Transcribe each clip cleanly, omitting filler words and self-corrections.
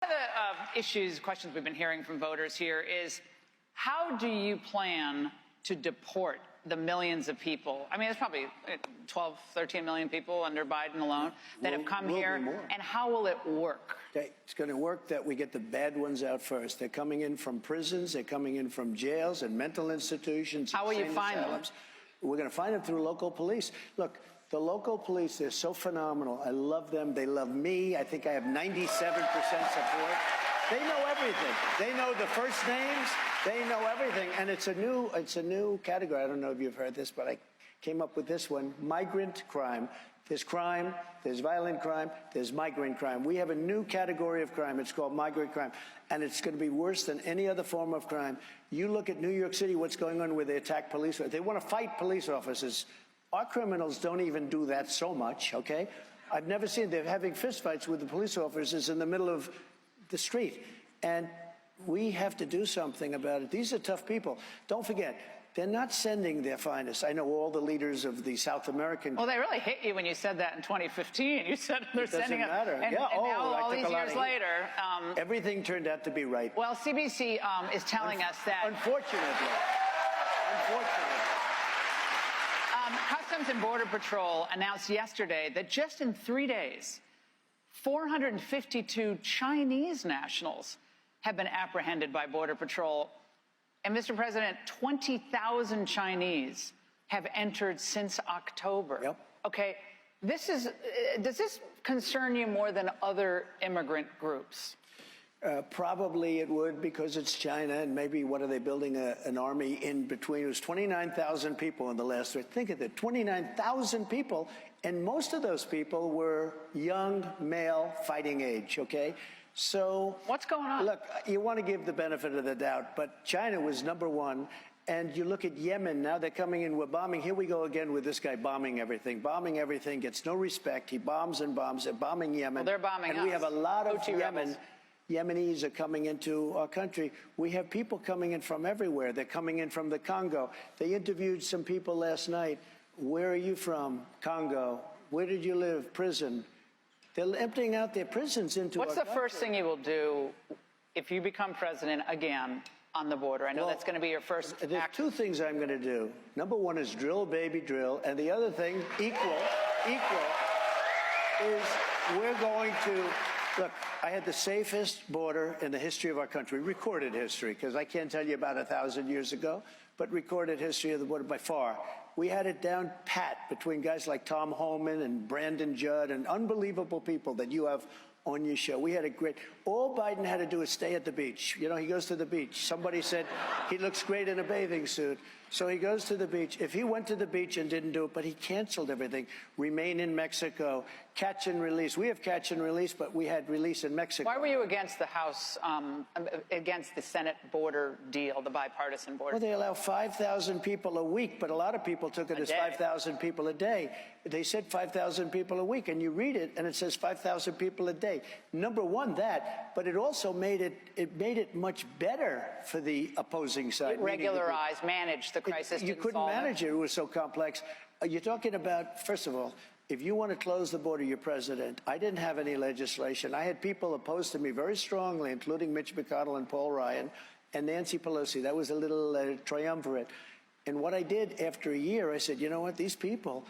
One of the questions we've been hearing from voters here is, how do you plan to deport the millions of people? I mean, there's probably 12, 13 million people under Biden alone that have come here. And how will it work? Okay. It's going to work that we get the bad ones out first. They're coming in from prisons. They're coming in from jails and mental institutions. How will you find them? We're going to find them through local police. Look, the local police, they're so phenomenal. I love them. They love me. I think I have 97% support. They know everything. They know the first names. They know everything. And it's a new category. I don't know if you've heard this, but I came up with this one: migrant crime. There's violent crime, there's migrant crime. We have a new category of crime. It's called migrant crime. And it's going to be worse than any other form of crime. You look at New York City, what's going on where they attack police. They want to fight police officers. Our criminals don't even do that so much, okay? I've never seen, they're having fistfights with the police officers in the middle of the street. And we have to do something about it. These are tough people. Don't forget, they're not sending their finest. I know all the leaders of the South American... Well, they really hit you when you said that in 2015. You said they're sending it. It doesn't matter. And, yeah, and now, all these years later... everything turned out to be right. Well, CBC is telling us that... Unfortunately. Customs and Border Patrol announced yesterday that just in 3 days, 452 Chinese nationals have been apprehended by Border Patrol. And, Mr. President, 20,000 Chinese have entered since October. Yep. Okay, does this concern you more than other immigrant groups? Probably it would, because it's China, and maybe what are they building an army in between? It was 29,000 people in the last three. Think of it, 29,000 people, and most of those people were young, male, fighting age, okay? So what's going on? Look, you want to give the benefit of the doubt, but China was #1. And you look at Yemen, now they're coming in, we're bombing. Here we go again with this guy bombing everything, gets no respect. He bombs and bombs. They're bombing Yemen. Well, they're bombing us. And we have a lot of Yemenis are coming into our country. We have people coming in from everywhere. They're coming in from the Congo. They interviewed some people last night. Where are you from? Congo. Where did you live? Prison. They're emptying out their prisons into our country. What's the first thing you will do if you become president again on the border? I know that's going to be your first act. There's two things I'm going to do. #1 is drill, baby, drill. And the other thing, equal, is we're going to... Look, I had the safest border in the history of our country, recorded history, because I can't tell you about 1,000 years ago, but recorded history of the border by far. We had it down pat between guys like Tom Homan and Brandon Judd and unbelievable people that you have on your show. We had a great... All Biden had to do is stay at the beach. You know, he goes to the beach. Somebody said he looks great in a bathing suit. So he goes to the beach. If he went to the beach and didn't do it, but he canceled everything, remain in Mexico, catch and release. We have catch and release, but we had release in Mexico. Why were you against the House, against the Senate border deal, the bipartisan border? Well, they allow 5,000 people a week, but a lot of people took it as 5,000 people a day. They said 5,000 people a week, and you read it, and it says 5,000 people a day. #1, that, but it also made it much better for the opposing side. It regularized, managed the crisis. You couldn't manage it. It was so complex. You're talking about, first of all, if you want to close the border, you're president. I didn't have any legislation. I had people opposed to me very strongly, including Mitch McConnell and Paul Ryan and Nancy Pelosi. That was a little triumvirate. And what I did after a year, I said, you know what, these people,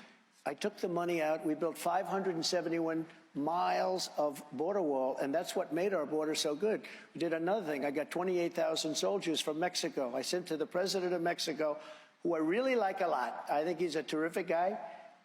I took the money out. We built 571 miles of border wall, and that's what made our border so good. We did another thing. I got 28,000 soldiers from Mexico. I sent to the president of Mexico, who I really like a lot. I think he's a terrific guy.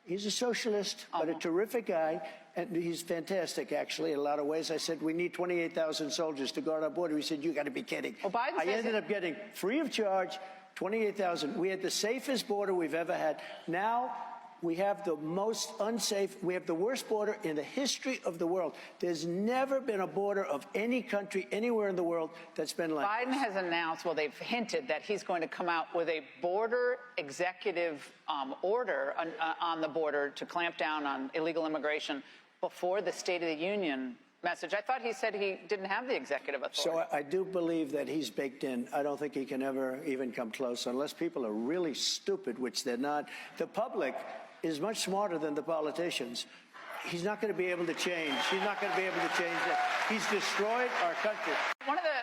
He's a socialist, but a terrific guy, and he's fantastic, actually, in a lot of ways. I said, we need 28,000 soldiers to guard our border. He said, you got to be kidding. Well, I ended up getting, free of charge, 28,000. We had the safest border we've ever had. Now, we have the most unsafe, we have the worst border in the history of the world. There's never been a border of any country anywhere in the world that's been like Biden has announced, well, they've hinted that he's going to come out with a border executive order on the border to clamp down on illegal immigration before the State of the Union message. I thought he said he didn't have the executive authority. So I do believe that he's baked in. I don't think he can ever even come close unless people are really stupid, which they're not. The public is much smarter than the politicians. he's not going to be able to change. He's not going to be able to change it. He's destroyed our country. One of the